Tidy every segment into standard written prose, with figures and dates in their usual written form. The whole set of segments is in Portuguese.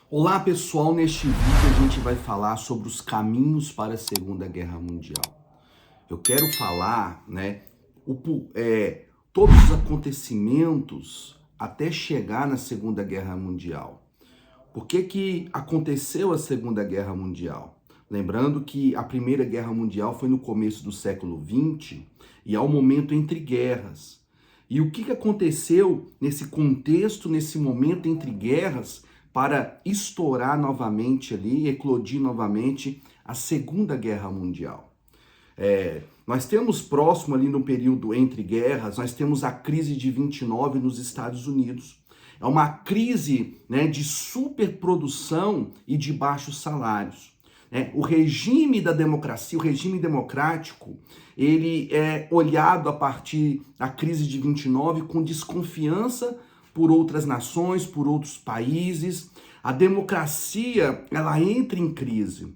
Olá pessoal, neste vídeo a gente vai falar sobre os caminhos para a Segunda Guerra Mundial. Eu quero falar, todos os acontecimentos até chegar na Segunda Guerra Mundial. Por que que aconteceu a Segunda Guerra Mundial? Lembrando que a Primeira Guerra Mundial foi no começo do século XX e é o momento entre guerras. E o que aconteceu nesse contexto, nesse momento entre guerras, para estourar novamente ali, eclodir novamente a Segunda Guerra Mundial? Nós temos próximo ali no período entre guerras, nós temos a crise de 29 nos Estados Unidos. É uma crise, de superprodução e de baixos salários. O regime da democracia, o regime democrático, ele é olhado a partir da crise de 29 com desconfiança por outras nações, por outros países. A democracia, ela entra em crise.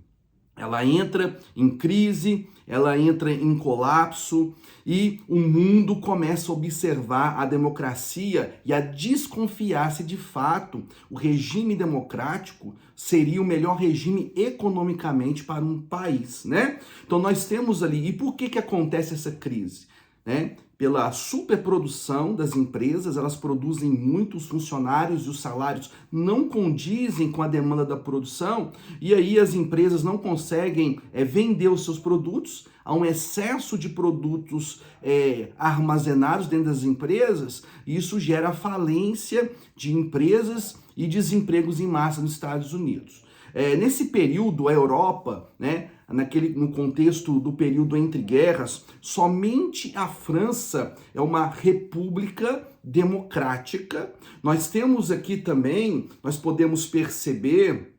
Ela entra em crise, ela entra em colapso e o mundo começa a observar a democracia e a desconfiar se de fato o regime democrático seria o melhor regime economicamente para um país, né? Então nós temos ali, e por que acontece essa crise? Pela superprodução das empresas, elas produzem muitos funcionários e os salários não condizem com a demanda da produção, e aí as empresas não conseguem vender os seus produtos, há um excesso de produtos armazenados dentro das empresas, e isso gera falência de empresas e desempregos em massa nos Estados Unidos. Nesse período, a Europa, no contexto do período entre guerras, somente a França é uma república democrática. Nós temos aqui também, nós podemos perceber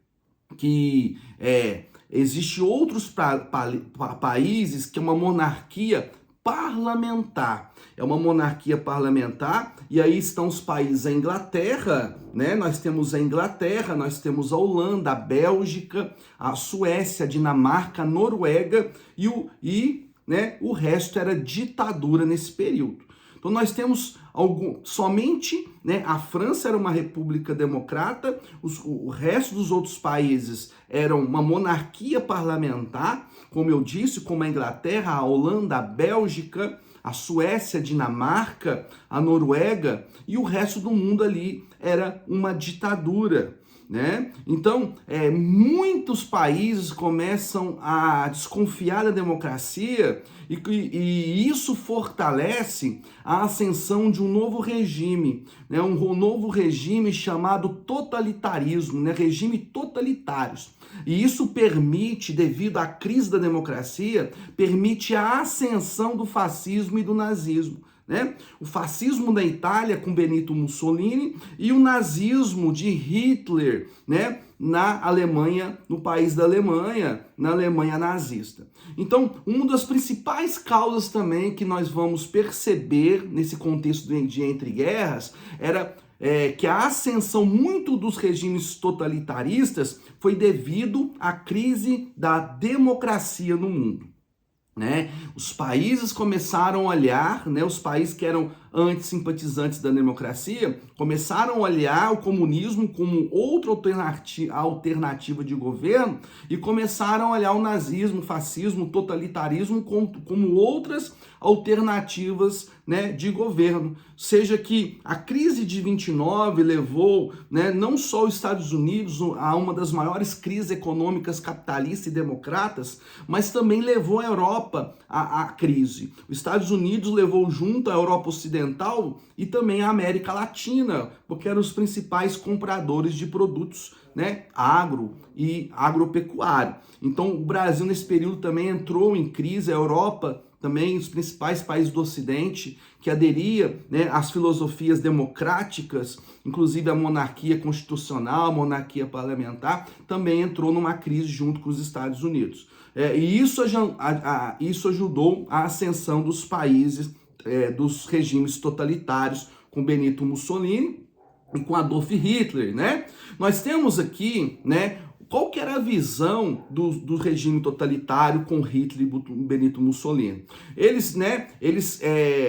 que existe outros países que é uma monarquia parlamentar. É uma monarquia parlamentar, e aí estão os países, a Inglaterra, Nós temos a Inglaterra, nós temos a Holanda, a Bélgica, a Suécia, a Dinamarca, a Noruega o resto era ditadura nesse período. Então nós temos somente a França era uma república democrata, o resto dos outros países eram uma monarquia parlamentar, como eu disse, como a Inglaterra, a Holanda, a Bélgica, a Suécia, a Dinamarca, a Noruega, e o resto do mundo ali era uma ditadura. Então, muitos países começam a desconfiar da democracia e isso fortalece a ascensão de um novo regime, um novo regime chamado totalitarismo, regime totalitários. E isso permite, devido à crise da democracia, permite a ascensão do fascismo e do nazismo. O fascismo da Itália com Benito Mussolini e o nazismo de Hitler, na Alemanha, no país da Alemanha, na Alemanha nazista. Então, uma das principais causas também que nós vamos perceber nesse contexto de entre guerras era que a ascensão muito dos regimes totalitaristas foi devido à crise da democracia no mundo. Os países começaram a olhar, os países que eram antisimpatizantes da democracia, começaram a olhar o comunismo como outra alternativa de governo e começaram a olhar o nazismo, o fascismo, o totalitarismo como outras alternativas de governo. Seja que a crise de 29 levou não só os Estados Unidos a uma das maiores crises econômicas capitalistas e democratas, mas também levou a Europa à crise. Os Estados Unidos levou junto a Europa Ocidental e também a América Latina, porque eram os principais compradores de produtos agro e agropecuário. Então o Brasil nesse período também entrou em crise, a Europa também, os principais países do Ocidente, que aderia às filosofias democráticas, inclusive a monarquia constitucional, a monarquia parlamentar, também entrou numa crise junto com os Estados Unidos. E isso ajudou a ascensão dos países, dos regimes totalitários, com Benito Mussolini e com Adolf Hitler. Nós temos aqui qual que era a visão do regime totalitário com Hitler e Benito Mussolini?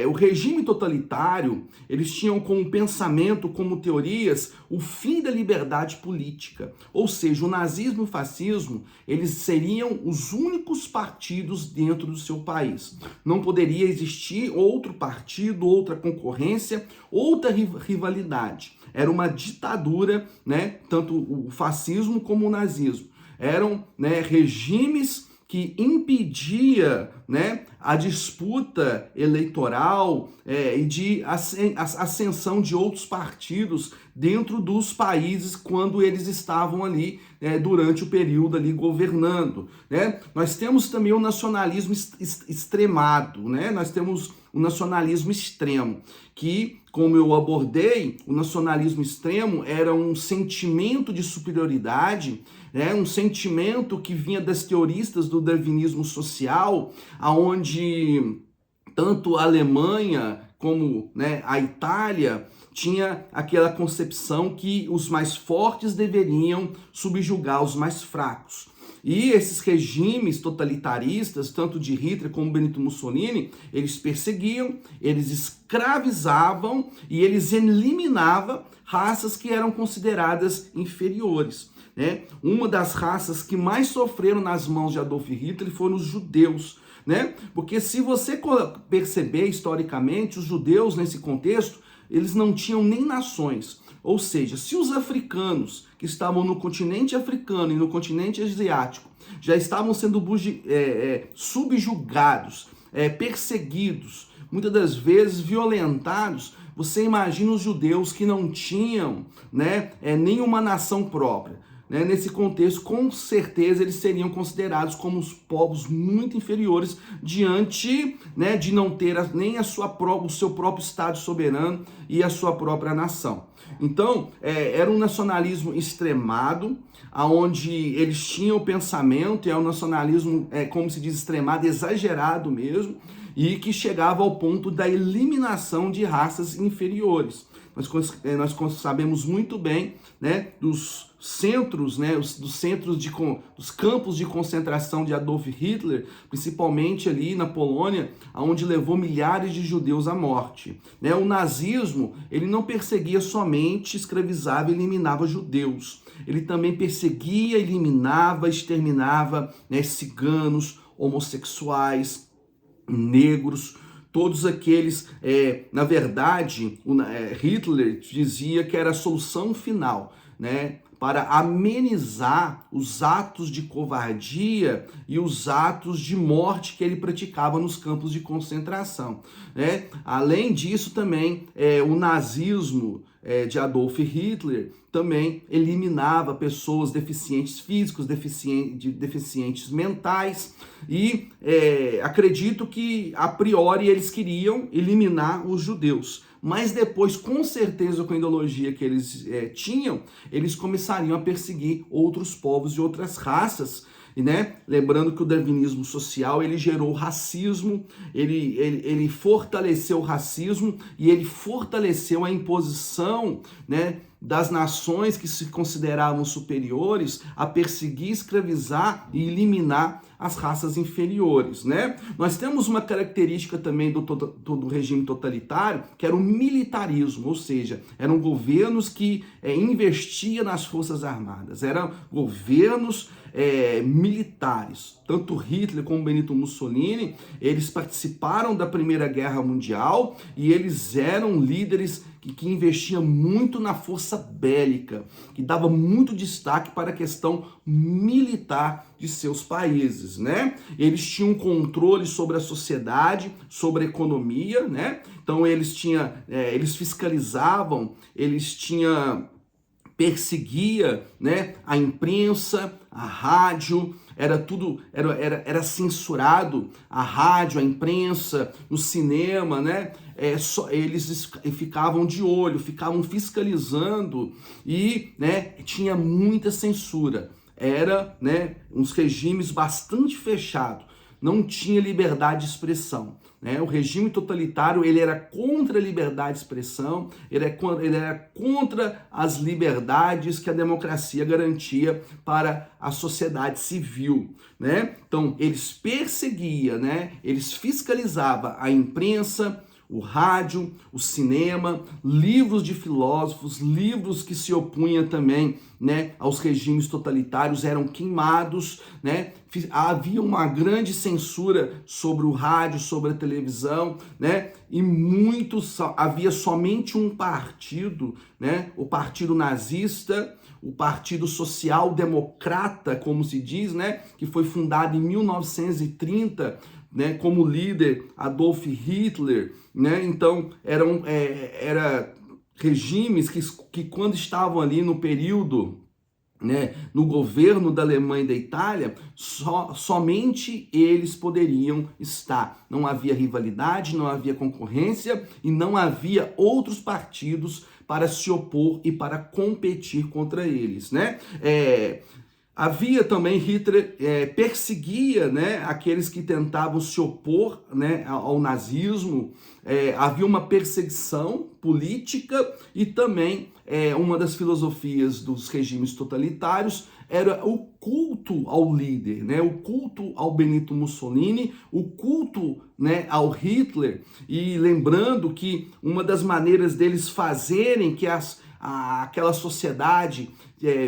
O regime totalitário, eles tinham como pensamento, como teorias, o fim da liberdade política. Ou seja, o nazismo e o fascismo, eles seriam os únicos partidos dentro do seu país. Não poderia existir outro partido, outra concorrência, outra rivalidade. Era uma ditadura, né? Tanto o fascismo como o nazismo. Eram, né, regimes que impedia, né, a disputa eleitoral e de ascensão de outros partidos dentro dos países quando eles estavam ali durante o período ali governando, né? Nós temos também o nacionalismo extremado, né? Nós temos o nacionalismo extremo, que, como eu abordei, o nacionalismo extremo era um sentimento de superioridade, né? Um sentimento que vinha das teoristas do darwinismo social, aonde tanto a Alemanha como, né, a Itália tinha aquela concepção que os mais fortes deveriam subjugar os mais fracos. E esses regimes totalitaristas, tanto de Hitler como Benito Mussolini, eles perseguiam, eles escravizavam e eles eliminavam raças que eram consideradas inferiores, né? Uma das raças que mais sofreram nas mãos de Adolf Hitler foram os judeus, né? Porque se você perceber historicamente, os judeus nesse contexto, eles não tinham nem nações. Ou seja, se os africanos que estavam no continente africano e no continente asiático já estavam sendo subjugados, perseguidos, muitas das vezes violentados, você imagina os judeus que não tinham, né, nenhuma nação própria. Né? Nesse contexto, com certeza, eles seriam considerados como os povos muito inferiores diante, né, de não ter nem o seu próprio Estado soberano e a sua própria nação. Então, era um nacionalismo extremado, onde eles tinham o pensamento, e é um nacionalismo, como se diz, extremado, exagerado mesmo, e que chegava ao ponto da eliminação de raças inferiores. Nós sabemos muito bem, né, dos centros, né, dos campos de concentração de Adolf Hitler, principalmente ali na Polônia, onde levou milhares de judeus à morte. Né? O nazismo, ele não perseguia somente, escravizava e eliminava judeus. Ele também perseguia, eliminava, exterminava, né, ciganos, homossexuais, negros, todos aqueles, na verdade, Hitler dizia que era a solução final, né, para amenizar os atos de covardia e os atos de morte que ele praticava nos campos de concentração, né? Além disso, também, o nazismo de Adolf Hitler também eliminava pessoas deficientes físicos, deficientes mentais, e acredito que, a priori, eles queriam eliminar os judeus. Mas depois, com certeza, com a ideologia que eles tinham, eles começariam a perseguir outros povos e outras raças, né? Lembrando que o darwinismo social, ele gerou racismo, ele fortaleceu o racismo e ele fortaleceu a imposição, né, das nações que se consideravam superiores a perseguir, escravizar e eliminar as raças inferiores, né? Nós temos uma característica também do regime totalitário, que era o militarismo, ou seja, eram governos que investiam nas forças armadas, eram governos militares. Tanto Hitler como Benito Mussolini, eles participaram da Primeira Guerra Mundial e eles eram líderes que investiam muito na força bélica, que dava muito destaque para a questão militar de seus países, né? Eles tinham controle sobre a sociedade, sobre a economia, né? Então eles fiscalizavam, perseguia, né, a imprensa, a rádio, era censurado, a rádio, a imprensa, no cinema, né? Eles ficavam de olho, ficavam fiscalizando e, né, tinha muita censura. Era, né, uns regimes bastante fechados. não tinha liberdade de expressão. O regime totalitário, ele era contra a liberdade de expressão, ele era contra as liberdades que a democracia garantia para a sociedade civil, Então, eles perseguiam, eles fiscalizavam a imprensa, o rádio, o cinema, livros de filósofos, livros que se opunham também, aos regimes totalitários eram queimados, Havia uma grande censura sobre o rádio, sobre a televisão, E havia somente um partido, O partido nazista, o Partido Social Democrata, como se diz, Que foi fundado em 1930, como líder Adolf Hitler, Então eram regimes que quando estavam ali no período, no governo da Alemanha e da Itália, somente eles poderiam estar. Não havia rivalidade, não havia concorrência e não havia outros partidos para se opor e para competir contra eles, Havia também, Hitler perseguia aqueles que tentavam se opor ao nazismo, havia uma perseguição política e também uma das filosofias dos regimes totalitários era o culto ao líder, o culto ao Benito Mussolini, o culto ao Hitler, e lembrando que uma das maneiras deles fazerem que aquela sociedade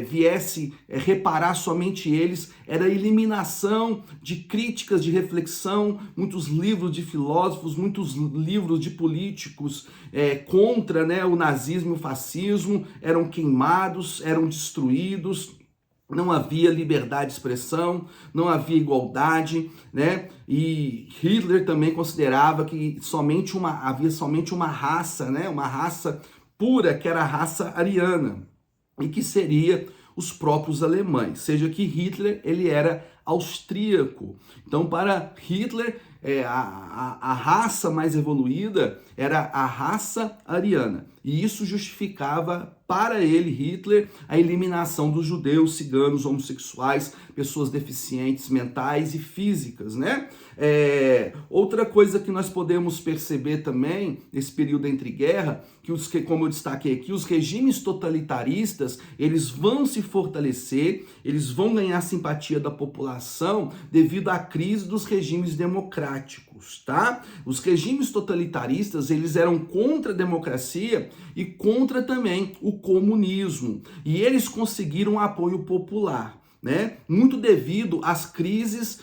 viesse reparar somente eles, era a eliminação de críticas de reflexão, muitos livros de filósofos, muitos livros de políticos contra o nazismo e o fascismo, eram queimados, eram destruídos, não havia liberdade de expressão, não havia igualdade, E Hitler também considerava que havia somente uma raça, uma raça pura, que era a raça ariana, e que seria os próprios alemães, seja que Hitler ele era austríaco. Então, para Hitler, a raça mais evoluída era a raça ariana, e isso justificava para ele, Hitler, a eliminação dos judeus, ciganos, homossexuais, pessoas deficientes mentais e físicas, Outra coisa que nós podemos perceber também nesse período entre guerra, como eu destaquei aqui, os regimes totalitaristas, eles vão se fortalecer, eles vão ganhar simpatia da população devido à crise dos regimes democráticos, Os regimes totalitaristas, eles eram contra a democracia e contra também o comunismo, e eles conseguiram apoio popular, muito devido às crises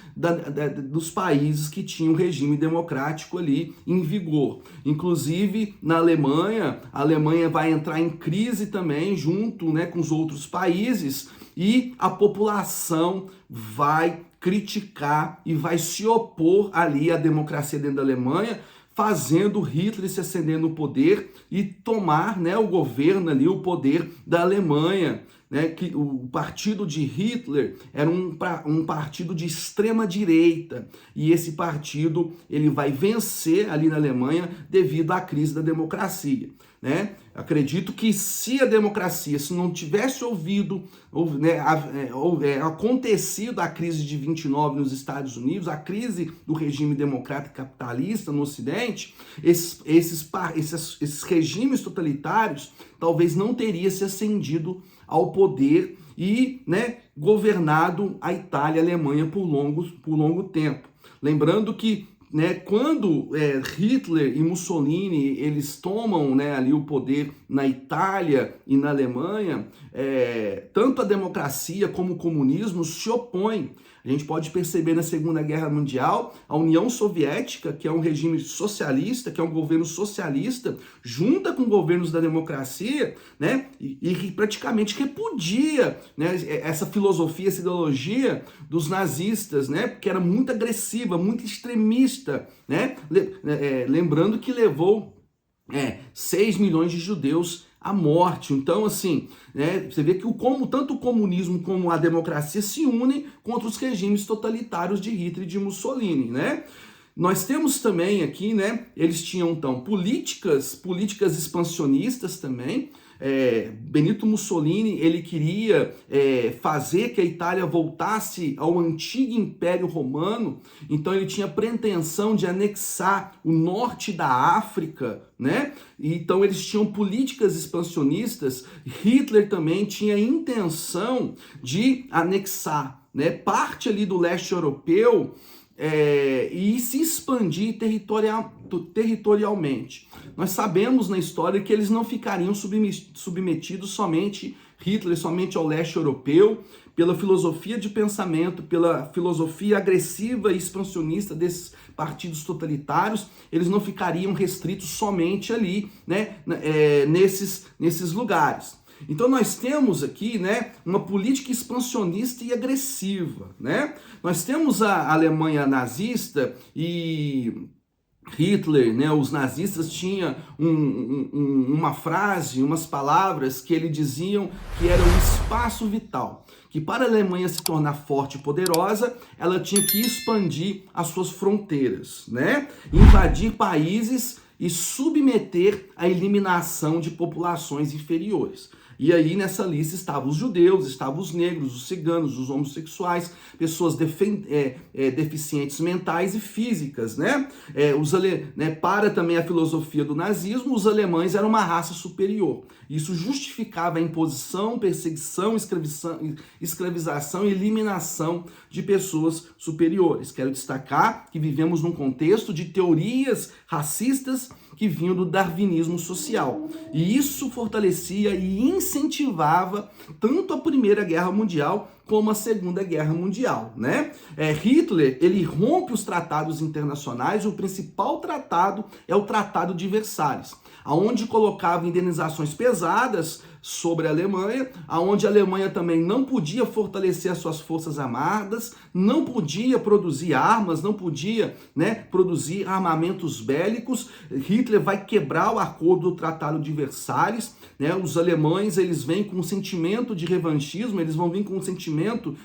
dos países que tinham regime democrático ali em vigor. Inclusive, na Alemanha, a Alemanha vai entrar em crise também, junto com os outros países, e a população vai criticar e vai se opor ali à democracia dentro da Alemanha, fazendo Hitler se ascender no poder e tomar o governo ali, o poder da Alemanha. Que o partido de Hitler era um partido de extrema direita, e esse partido ele vai vencer ali na Alemanha devido à crise da democracia. Acredito que se a democracia, se não tivesse acontecido a crise de 29 nos Estados Unidos, a crise do regime democrático capitalista no Ocidente, esses regimes totalitários talvez não teriam se ascendido ao poder e governado a Itália e a Alemanha por longo tempo. Lembrando que quando Hitler e Mussolini eles tomam ali o poder na Itália e na Alemanha, tanto a democracia como o comunismo se opõem. A gente pode perceber na Segunda Guerra Mundial, a União Soviética, que é um regime socialista, que é um governo socialista, junta com governos da democracia, e praticamente repudia essa filosofia, essa ideologia dos nazistas, porque era muito agressiva, muito extremista, lembrando que levou 6 milhões de judeus à morte. Então, assim, você vê que tanto o comunismo como a democracia se unem contra os regimes totalitários de Hitler e de Mussolini, Nós temos também aqui, eles tinham, então, políticas expansionistas também, Benito Mussolini, ele queria fazer que a Itália voltasse ao antigo Império Romano, então ele tinha pretensão de anexar o norte da África, né? Então eles tinham políticas expansionistas. Hitler também tinha intenção de anexar, né, parte ali do leste europeu e se expandir territorialmente. Nós sabemos na história que eles não ficariam submetidos somente Hitler, somente ao leste europeu, pela filosofia de pensamento, pela filosofia agressiva e expansionista desses partidos totalitários, eles não ficariam restritos somente ali, né, nesses lugares. Então nós temos aqui, né, uma política expansionista e agressiva, né? Nós temos a Alemanha nazista e Hitler, né, os nazistas tinham uma frase, umas palavras que eles diziam que era um espaço vital, que para a Alemanha se tornar forte e poderosa, ela tinha que expandir as suas fronteiras, né, invadir países e submeter à eliminação de populações inferiores. E aí nessa lista estavam os judeus, estavam os negros, os ciganos, os homossexuais, pessoas deficientes mentais e físicas, né? Para também a filosofia do nazismo, os alemães eram uma raça superior. Isso justificava a imposição, perseguição, escravização e eliminação de pessoas superiores. Quero destacar que vivemos num contexto de teorias racistas que vinham do darwinismo social. E isso fortalecia e incentivava tanto a Primeira Guerra Mundial como a Segunda Guerra Mundial, né? Hitler, ele rompe os tratados internacionais. O principal tratado é o Tratado de Versalhes, aonde colocava indenizações pesadas sobre a Alemanha, aonde a Alemanha também não podia fortalecer as suas forças armadas, não podia produzir armas, não podia, né, produzir armamentos bélicos. Hitler vai quebrar o acordo do Tratado de Versalhes, né? Os alemães, eles vêm com um sentimento de revanchismo, eles vão vir com um sentimento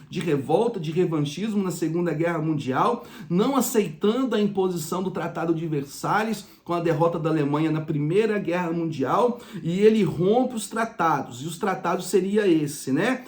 de revolta, de revanchismo na Segunda Guerra Mundial, não aceitando a imposição do Tratado de Versalhes com a derrota da Alemanha na Primeira Guerra Mundial, e ele rompe os tratados. E os tratados seria esse, né?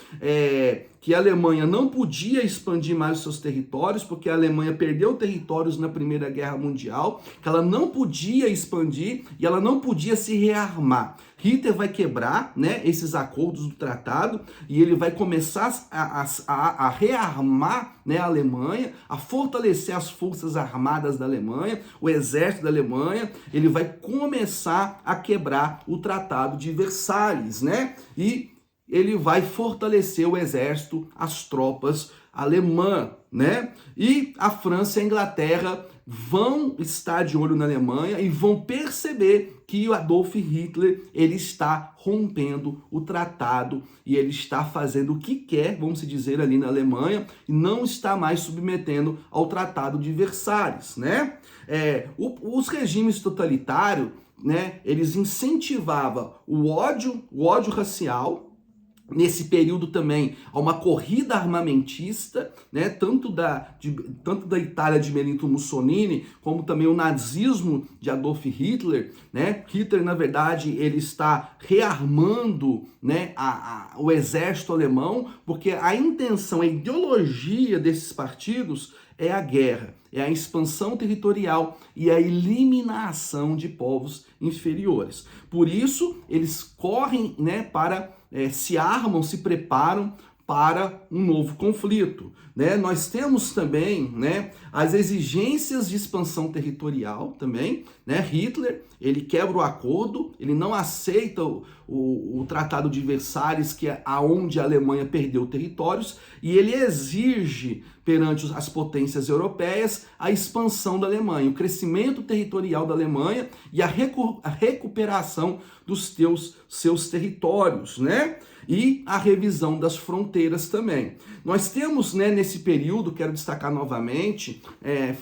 Que a Alemanha não podia expandir mais os seus territórios, porque a Alemanha perdeu territórios na Primeira Guerra Mundial, que ela não podia expandir e ela não podia se rearmar. Hitler vai quebrar, né, esses acordos do tratado, e ele vai começar a rearmar, né, a Alemanha, a fortalecer as forças armadas da Alemanha, o exército da Alemanha. Ele vai começar a quebrar o Tratado de Versalhes, né? E ele vai fortalecer o exército, as tropas alemãs, né? E a França e a Inglaterra vão estar de olho na Alemanha e vão perceber que o Adolf Hitler, ele está rompendo o tratado e ele está fazendo o que quer, vamos dizer, ali na Alemanha, e não está mais submetendo ao Tratado de Versalhes, né? Os regimes totalitários, né, eles incentivavam o ódio racial. Nesse período também há uma corrida armamentista, né, tanto da Itália de Benito Mussolini, como também o nazismo de Adolf Hitler, né? Hitler, na verdade, ele está rearmando, né, o exército alemão, porque a intenção, a ideologia desses partidos é a guerra, é a expansão territorial e a eliminação de povos inferiores. Por isso, eles correm, né, se armam, se preparam para um novo conflito, né? Nós temos também, né, as exigências de expansão territorial também, né? Hitler, ele quebra o acordo, ele não aceita o Tratado de Versalhes, que é aonde a Alemanha perdeu territórios, e ele exige perante as potências europeias a expansão da Alemanha, o crescimento territorial da Alemanha e a recuperação dos seus territórios, né? E a revisão das fronteiras também. Nós temos, né, nesse período, quero destacar novamente,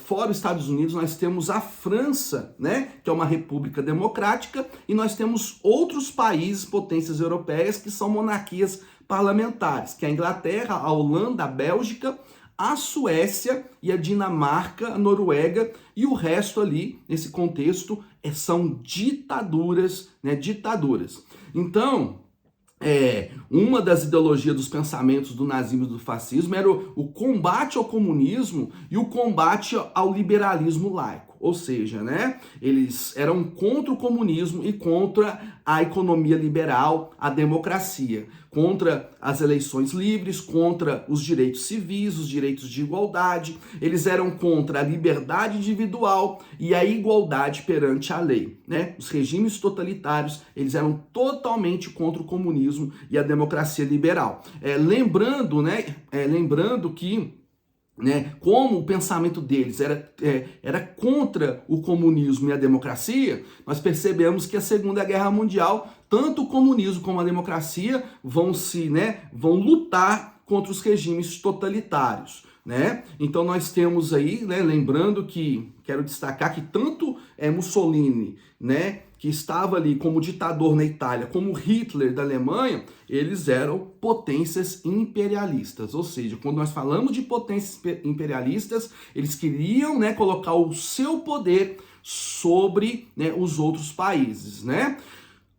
fora os Estados Unidos, nós temos a França, né, que é uma república democrática, e nós temos outros países, potências europeias, que são monarquias parlamentares, que é a Inglaterra, a Holanda, a Bélgica, a Suécia e a Dinamarca, a Noruega, e o resto ali, nesse contexto, são ditaduras, né? Ditaduras. Então, uma das ideologias dos pensamentos do nazismo e do fascismo era o combate ao comunismo e o combate ao liberalismo laico. Ou seja, né, eles eram contra o comunismo e contra a economia liberal, a democracia, contra as eleições livres, contra os direitos civis, os direitos de igualdade. Eles eram contra a liberdade individual e a igualdade perante a lei, né? Os regimes totalitários, eles eram totalmente contra o comunismo e a democracia liberal. Lembrando que, né, como o pensamento deles era contra o comunismo e a democracia, nós percebemos que a Segunda Guerra Mundial, tanto o comunismo como a democracia vão lutar contra os regimes totalitários, né? Então nós temos aí, né, lembrando que, quero destacar que tanto Mussolini, né, que estava ali como ditador na Itália, como Hitler da Alemanha, eles eram potências imperialistas. Ou seja, quando nós falamos de potências imperialistas, eles queriam, né, colocar o seu poder sobre, né, os outros países, né?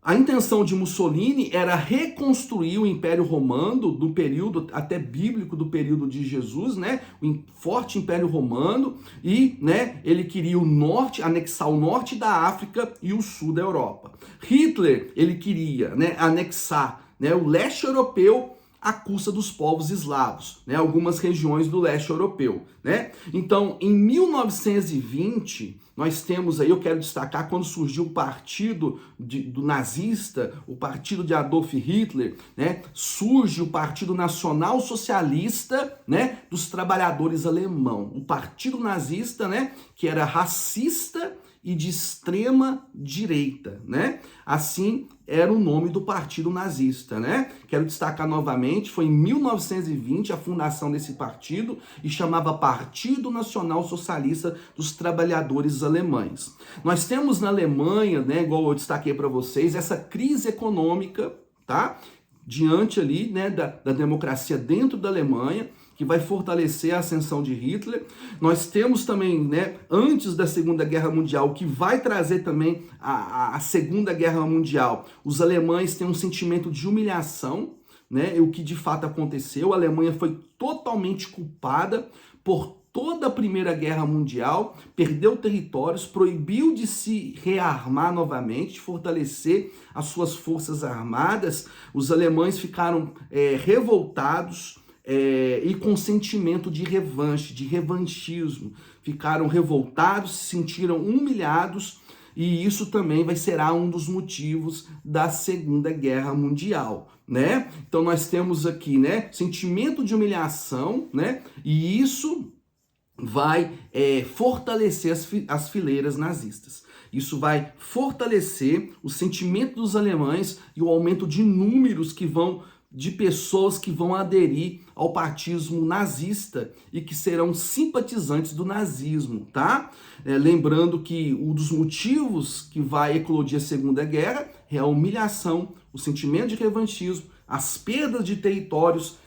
A intenção de Mussolini era reconstruir o Império Romano do período até bíblico, do período de Jesus, né? O forte Império Romano, e, né, ele queria o norte, anexar o norte da África e o sul da Europa. Hitler, ele queria, né, anexar, né, o leste europeu à custa dos povos eslavos, né, algumas regiões do leste europeu, né? Então, em 1920, nós temos aí, eu quero destacar, quando surgiu o partido do nazista, o partido de Adolf Hitler, né? Surge o Partido Nacional Socialista, né, dos Trabalhadores Alemão. O partido nazista, né, que era racista e de extrema direita, né? Assim era o nome do partido nazista, né? Quero destacar novamente, foi em 1920 a fundação desse partido e chamava Partido Nacional Socialista dos Trabalhadores Alemães. Nós temos na Alemanha, né, igual eu destaquei para vocês, essa crise econômica, tá? Diante ali, né, da democracia dentro da Alemanha, que vai fortalecer a ascensão de Hitler. Nós temos também, né, antes da Segunda Guerra Mundial, que vai trazer também a Segunda Guerra Mundial, os alemães têm um sentimento de humilhação, né, o que de fato aconteceu. A Alemanha foi totalmente culpada por toda a Primeira Guerra Mundial, perdeu territórios, proibiu de se rearmar novamente, de fortalecer as suas forças armadas. Os alemães ficaram revoltados, e com sentimento de revanche, de revanchismo. Ficaram revoltados, se sentiram humilhados, e isso também será um dos motivos da Segunda Guerra Mundial, né? Então nós temos aqui, né, sentimento de humilhação, né? E isso vai fortalecer as fileiras nazistas. Isso vai fortalecer o sentimento dos alemães e o aumento de números de pessoas que vão aderir ao partismo nazista e que serão simpatizantes do nazismo, tá? Lembrando que um dos motivos que vai eclodir a Segunda Guerra é a humilhação, o sentimento de revanchismo, as perdas de territórios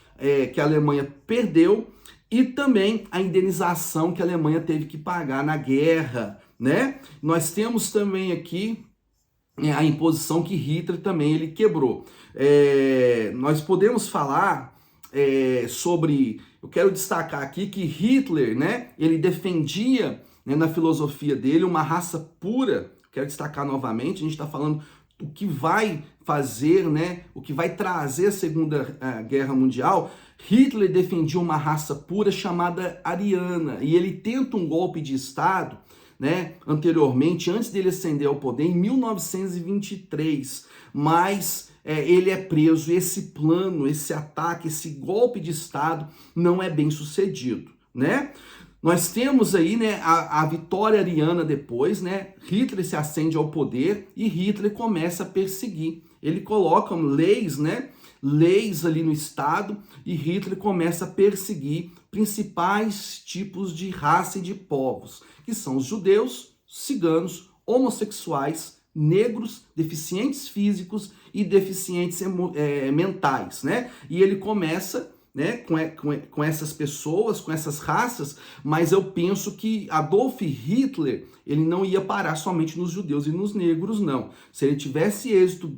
que a Alemanha perdeu e também a indenização que a Alemanha teve que pagar na guerra, né? Nós temos também aqui a imposição que Hitler também ele quebrou. Nós podemos falar sobre, eu quero destacar aqui que Hitler, né, ele defendia, né, na filosofia dele uma raça pura. Quero destacar novamente, a gente está falando o que vai fazer, né, o que vai trazer a Segunda Guerra Mundial. Hitler defendia uma raça pura chamada ariana, e ele tenta um golpe de Estado, né, anteriormente, antes dele ascender ao poder, em 1923, mas ele é preso, e esse plano, esse ataque, esse golpe de Estado não é bem sucedido, né? Nós temos aí, né, a vitória ariana depois, né? Hitler se ascende ao poder e Hitler começa a perseguir. Ele coloca leis, né? Leis ali no Estado, e Hitler começa a perseguir principais tipos de raça e de povos, que são os judeus, ciganos, homossexuais, negros, deficientes físicos e deficientes mentais, né? E ele começa, né, com essas pessoas, com essas raças, mas eu penso que Adolf Hitler, ele não ia parar somente nos judeus e nos negros, não. Se ele tivesse êxito,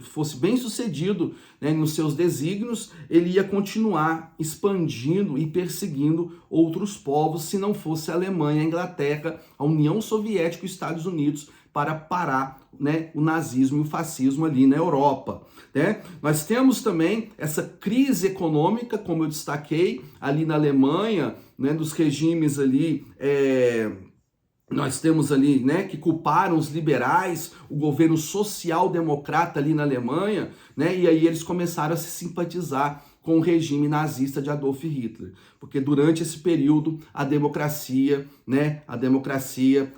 fosse bem sucedido, né, nos seus desígnios, ele ia continuar expandindo e perseguindo outros povos, se não fosse a Alemanha, a Inglaterra, a União Soviética e os Estados Unidos, para parar, né, o nazismo e o fascismo ali na Europa. Né? Nós temos também essa crise econômica, como eu destaquei, ali na Alemanha, né, dos regimes ali, nós temos ali, né, que culparam os liberais, o governo social-democrata ali na Alemanha, né, e aí eles começaram a se simpatizar com o regime nazista de Adolf Hitler, porque durante esse período a democracia, né,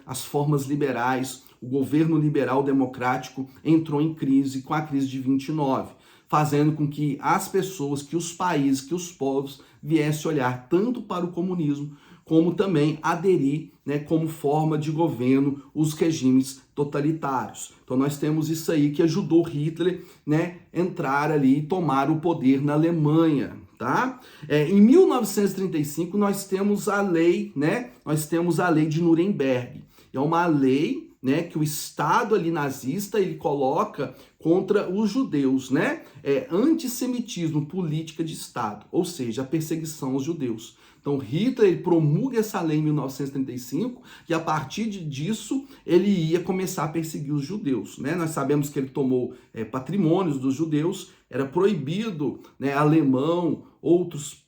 as formas liberais, o governo liberal democrático entrou em crise com a crise de 29, fazendo com que as pessoas, que os países, que os povos viessem olhar tanto para o comunismo como também aderir, né, como forma de governo os regimes totalitários. Então nós temos isso aí que ajudou Hitler, né, entrar ali e tomar o poder na Alemanha. Tá? Em 1935 nós temos a lei, né? Nós temos a lei de Nuremberg. É uma lei, né, que o Estado ali nazista ele coloca contra os judeus, né? Antissemitismo, política de Estado, ou seja, a perseguição aos judeus. Então Hitler promulga essa lei em 1935 e a partir disso ele ia começar a perseguir os judeus, né? Nós sabemos que ele tomou patrimônios dos judeus, era proibido, né, alemão, outros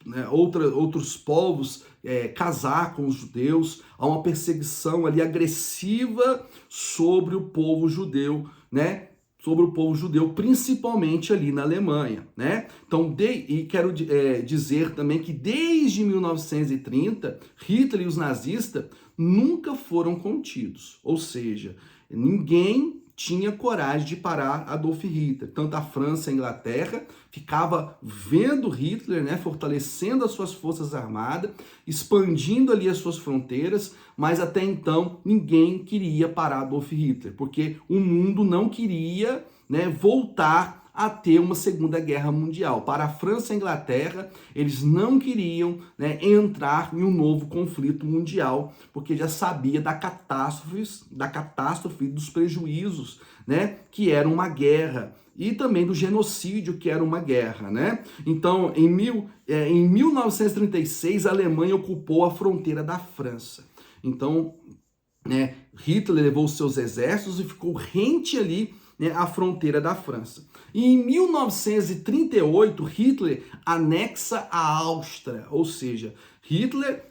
povos casar com os judeus, há uma perseguição ali agressiva sobre o povo judeu, né? Sobre o povo judeu, principalmente ali na Alemanha, né? Então, quero dizer também que desde 1930, Hitler e os nazistas nunca foram contidos, ou seja, ninguém tinha coragem de parar Adolf Hitler. Tanto a França e a Inglaterra ficava vendo Hitler, né, fortalecendo as suas forças armadas, expandindo ali as suas fronteiras, mas até então ninguém queria parar Adolf Hitler, porque o mundo não queria, né, voltar a ter uma Segunda Guerra Mundial. Para a França e a Inglaterra, eles não queriam, né, entrar em um novo conflito mundial, porque já sabia da catástrofe, dos prejuízos, né, que era uma guerra, e também do genocídio, que era uma guerra, né? Então, em 1936, a Alemanha ocupou a fronteira da França. Então, né, Hitler levou os seus exércitos e ficou rente ali, né, à fronteira da França. E em 1938, Hitler anexa a Áustria, ou seja, Hitler,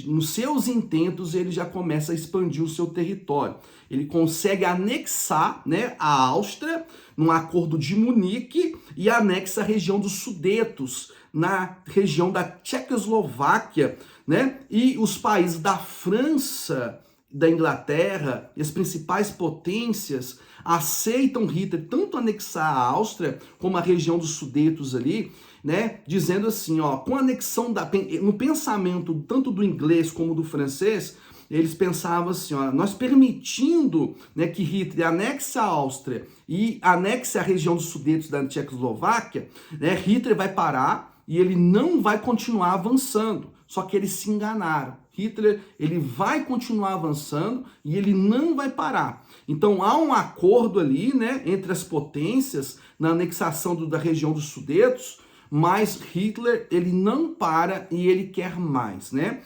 nos seus intentos, ele já começa a expandir o seu território. Ele consegue anexar, né, a Áustria num acordo de Munique e anexa a região dos Sudetos, na região da Tchecoslováquia, né, e os países da França, da Inglaterra e as principais potências aceitam Hitler tanto anexar a Áustria como a região dos Sudetos ali, né, dizendo assim, ó, com a anexão no pensamento tanto do inglês como do francês, eles pensavam assim, ó, nós permitindo, né, que Hitler anexe a Áustria e anexe a região dos Sudetos da Tchecoslováquia, né, Hitler vai parar e ele não vai continuar avançando. Só que eles se enganaram. Hitler, ele vai continuar avançando e ele não vai parar. Então há um acordo ali, né, entre as potências na anexação da região dos Sudetos, mas Hitler, ele não para e ele quer mais, né?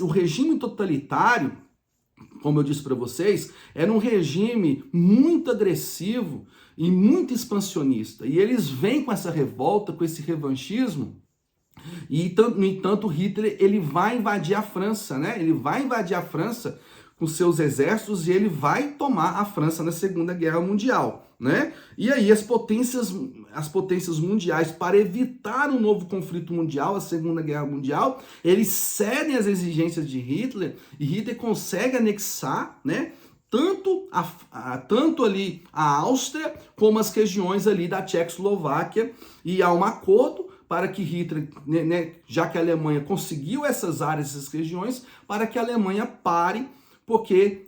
O regime totalitário, como eu disse para vocês, era um regime muito agressivo e muito expansionista. E eles vêm com essa revolta, com esse revanchismo. E, no entanto, Hitler, ele vai invadir a França, né? Ele vai invadir a França com seus exércitos e ele vai tomar a França na Segunda Guerra Mundial, né? E aí as potências mundiais, para evitar um novo conflito mundial, a Segunda Guerra Mundial, eles cedem às exigências de Hitler e Hitler consegue anexar, né, tanto ali a Áustria como as regiões ali da Tchecoslováquia, e há um acordo para que Hitler, né, já que a Alemanha conseguiu essas áreas, essas regiões, para que a Alemanha pare, porque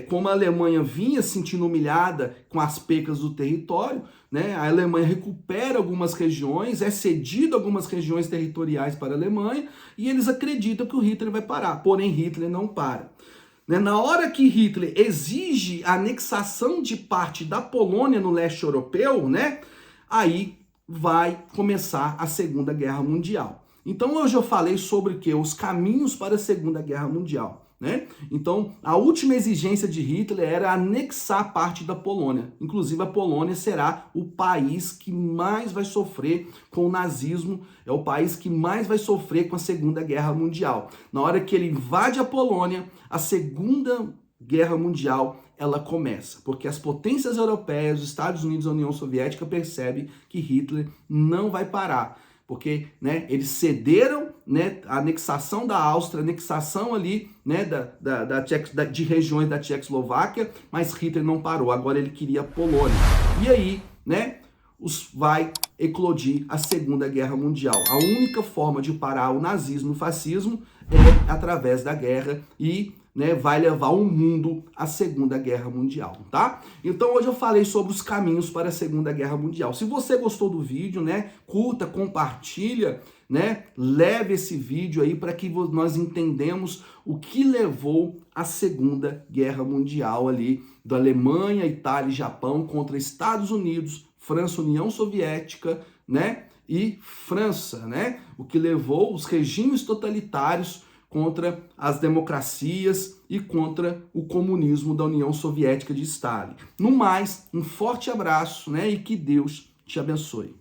como a Alemanha vinha se sentindo humilhada com as percas do território, né, a Alemanha recupera algumas regiões, é cedido algumas regiões territoriais para a Alemanha, e eles acreditam que o Hitler vai parar, porém Hitler não para. Na hora que Hitler exige a anexação de parte da Polônia no leste europeu, né, aí vai começar a Segunda Guerra Mundial. Então hoje eu falei sobre o que? Os caminhos para a Segunda Guerra Mundial. Né? Então, a última exigência de Hitler era anexar parte da Polônia. Inclusive, a Polônia será o país que mais vai sofrer com o nazismo, é o país que mais vai sofrer com a Segunda Guerra Mundial. Na hora que ele invade a Polônia, a Segunda Guerra Mundial ela começa, porque as potências europeias, os Estados Unidos e a União Soviética percebem que Hitler não vai parar. Porque, né, eles cederam, né, a anexação da Áustria, a anexação ali, né, de regiões da Tchecoslováquia, mas Hitler não parou, agora ele queria a Polônia. E aí, né, vai eclodir a Segunda Guerra Mundial. A única forma de parar o nazismo e o fascismo é através da guerra e, né, vai levar o mundo à Segunda Guerra Mundial, tá? Então hoje eu falei sobre os caminhos para a Segunda Guerra Mundial. Se você gostou do vídeo, né, curta, compartilha, né, leve esse vídeo aí para que nós entendamos o que levou à Segunda Guerra Mundial ali, da Alemanha, Itália e Japão contra Estados Unidos, França, União Soviética, né, e França, né? O que levou os regimes totalitários contra as democracias e contra o comunismo da União Soviética de Stalin. No mais, um forte abraço, né? E que Deus te abençoe.